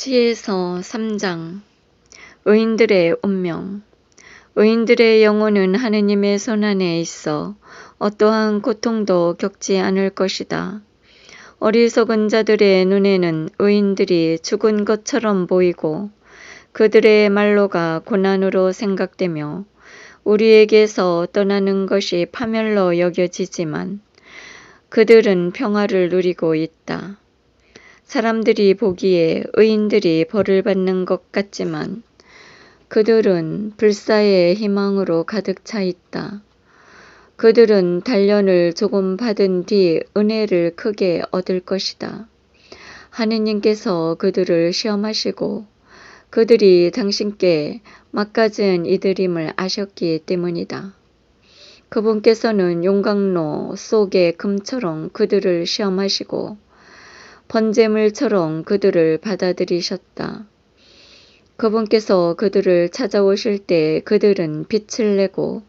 지혜서 3장. 의인들의 운명. 의인들의 영혼은 하느님의 손안에 있어 어떠한 고통도 겪지 않을 것이다. 어리석은 자들의 눈에는 의인들이 죽은 것처럼 보이고 그들의 말로가 고난으로 생각되며 우리에게서 떠나는 것이 파멸로 여겨지지만 그들은 평화를 누리고 있다. 사람들이 보기에 의인들이 벌을 받는 것 같지만 그들은 불사의 희망으로 가득 차 있다. 그들은 단련을 조금 받은 뒤 은혜를 크게 얻을 것이다. 하느님께서 그들을 시험하시고 그들이 당신께 막가진 이들임을 아셨기 때문이다. 그분께서는 용광로 속의 금처럼 그들을 시험하시고 번제물처럼 그들을 받아들이셨다. 그분께서 그들을 찾아오실 때 그들은 빛을 내고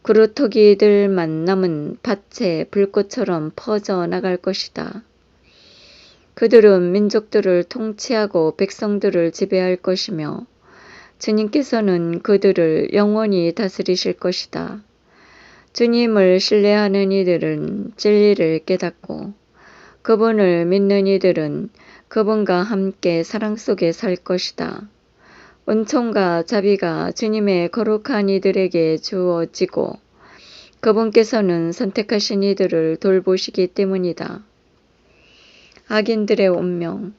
그루터기들만 남은 밭의 불꽃처럼 퍼져 나갈 것이다. 그들은 민족들을 통치하고 백성들을 지배할 것이며 주님께서는 그들을 영원히 다스리실 것이다. 주님을 신뢰하는 이들은 진리를 깨닫고 그분을 믿는 이들은 그분과 함께 사랑 속에 살 것이다. 은총과 자비가 주님의 거룩한 이들에게 주어지고 그분께서는 선택하신 이들을 돌보시기 때문이다. 악인들의 운명.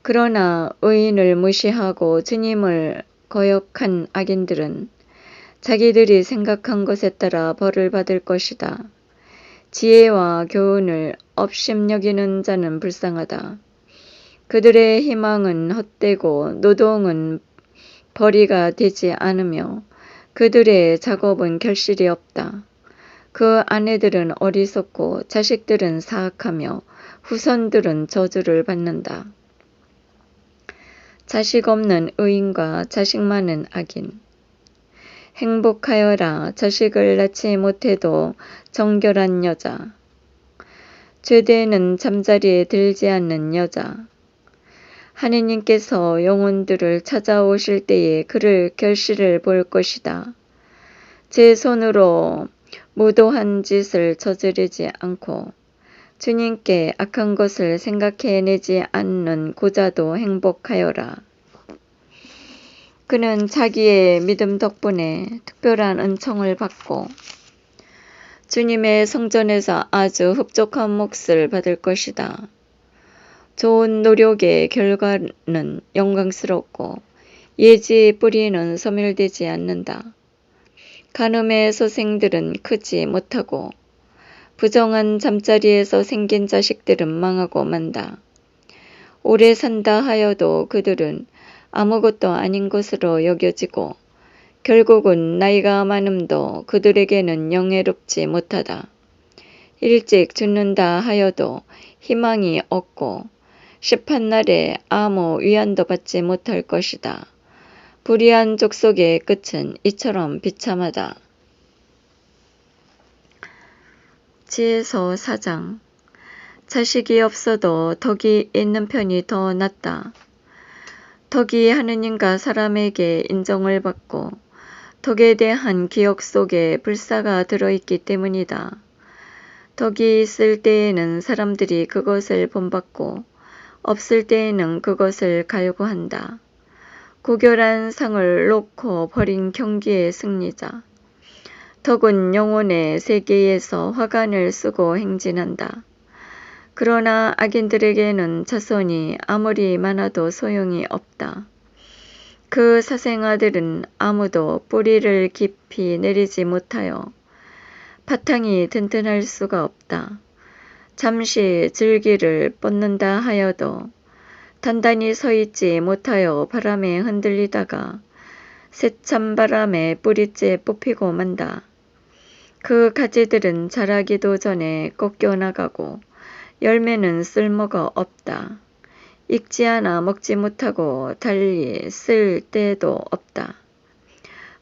그러나 의인을 무시하고 주님을 거역한 악인들은 자기들이 생각한 것에 따라 벌을 받을 것이다. 지혜와 교훈을 업심여기는 자는 불쌍하다. 그들의 희망은 헛되고 노동은 벌이가 되지 않으며 그들의 작업은 결실이 없다. 그 아내들은 어리석고 자식들은 사악하며 후손들은 저주를 받는다. 자식 없는 의인과 자식 많은 악인. 행복하여라. 자식을 낳지 못해도 정결한 여자. 죄되는 잠자리에 들지 않는 여자. 하느님께서 영혼들을 찾아오실 때에 그를 결실을 볼 것이다. 제 손으로 무도한 짓을 저지르지 않고 주님께 악한 것을 생각해내지 않는 고자도 행복하여라. 그는 자기의 믿음 덕분에 특별한 은총을 받고 주님의 성전에서 아주 흡족한 몫을 받을 것이다. 좋은 노력의 결과는 영광스럽고 예지의 뿌리는 소멸되지 않는다. 간음의 소생들은 크지 못하고 부정한 잠자리에서 생긴 자식들은 망하고 만다. 오래 산다 하여도 그들은 아무것도 아닌 것으로 여겨지고 결국은 나이가 많음도 그들에게는 영예롭지 못하다. 일찍 죽는다 하여도 희망이 없고 심판날에 아무 위안도 받지 못할 것이다. 불의한 족속의 끝은 이처럼 비참하다. 지혜서 4장. 자식이 없어도 덕이 있는 편이 더 낫다. 덕이 하느님과 사람에게 인정을 받고 덕에 대한 기억 속에 불사가 들어있기 때문이다. 덕이 있을 때에는 사람들이 그것을 본받고 없을 때에는 그것을 갈구한다. 고결한 상을 놓고 벌인 경기의 승리자. 덕은 영혼의 세계에서 화관을 쓰고 행진한다. 그러나 악인들에게는 자손이 아무리 많아도 소용이 없다. 그 사생아들은 아무도 뿌리를 깊이 내리지 못하여 바탕이 튼튼할 수가 없다. 잠시 줄기를 뻗는다 하여도 단단히 서 있지 못하여 바람에 흔들리다가 새찬 바람에 뿌리째 뽑히고 만다. 그 가지들은 자라기도 전에 꺾여 나가고 열매는 쓸모가 없다. 익지 않아 먹지 못하고 달리 쓸 데도 없다.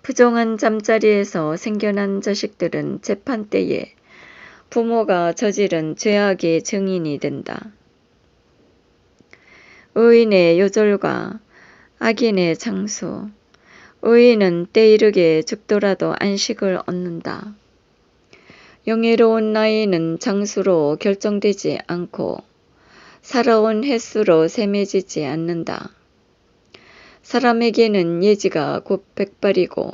부정한 잠자리에서 생겨난 자식들은 재판 때에 부모가 저지른 죄악의 증인이 된다. 의인의 요절과 악인의 장수. 의인은 때 이르게 죽더라도 안식을 얻는다. 영예로운 나이는 장수로 결정되지 않고 살아온 횟수로 셈해지지 않는다. 사람에게는 예지가 곧 백발이고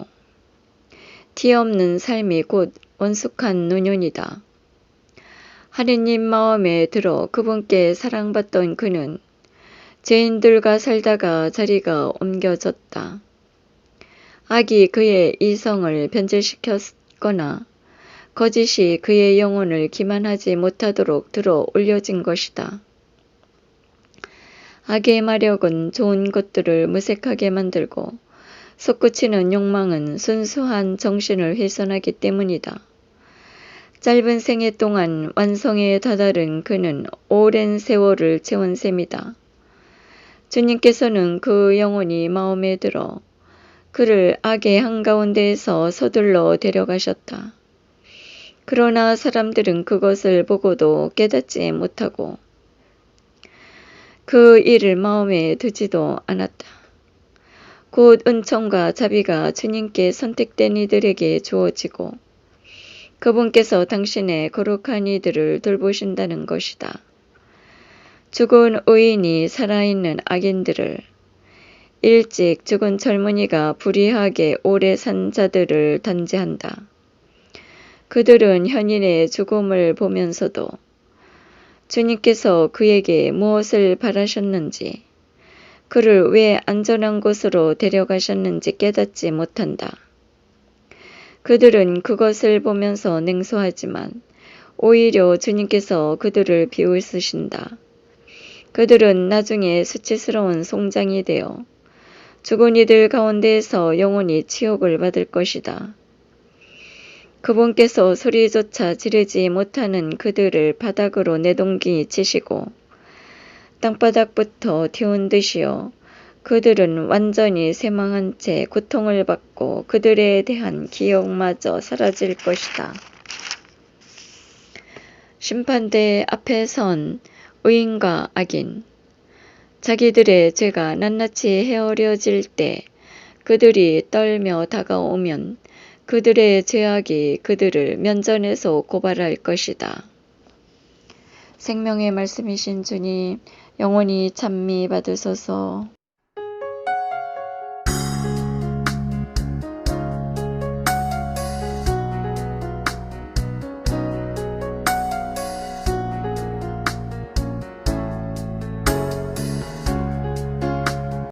티 없는 삶이 곧 원숙한 노년이다. 하느님 마음에 들어 그분께 사랑받던 그는 죄인들과 살다가 자리가 옮겨졌다. 악이 그의 이성을 변질시켰거나 거짓이 그의 영혼을 기만하지 못하도록 들어 올려진 것이다. 악의 마력은 좋은 것들을 무색하게 만들고 솟구치는 욕망은 순수한 정신을 훼손하기 때문이다. 짧은 생애 동안 완성에 다다른 그는 오랜 세월을 채운 셈이다. 주님께서는 그 영혼이 마음에 들어 그를 악의 한가운데에서 서둘러 데려가셨다. 그러나 사람들은 그것을 보고도 깨닫지 못하고 그 일을 마음에 두지도 않았다. 곧 은총과 자비가 주님께 선택된 이들에게 주어지고 그분께서 당신의 거룩한 이들을 돌보신다는 것이다. 죽은 의인이 살아있는 악인들을, 일찍 죽은 젊은이가 불의하게 오래 산 자들을 단죄한다. 그들은 현인의 죽음을 보면서도 주님께서 그에게 무엇을 바라셨는지, 그를 왜 안전한 곳으로 데려가셨는지 깨닫지 못한다. 그들은 그것을 보면서 냉소하지만 오히려 주님께서 그들을 비웃으신다. 그들은 나중에 수치스러운 송장이 되어 죽은 이들 가운데에서 영원히 치욕을 받을 것이다. 그분께서 소리조차 지르지 못하는 그들을 바닥으로 내동기 치시고 땅바닥부터 튀운 듯이요. 그들은 완전히 쇠망한 채 고통을 받고 그들에 대한 기억마저 사라질 것이다. 심판대 앞에 선 의인과 악인. 자기들의 죄가 낱낱이 헤아려질 때 그들이 떨며 다가오면 그들의 죄악이 그들을 면전에서 고발할 것이다. 생명의 말씀이신 주님, 영원히 찬미 받으소서.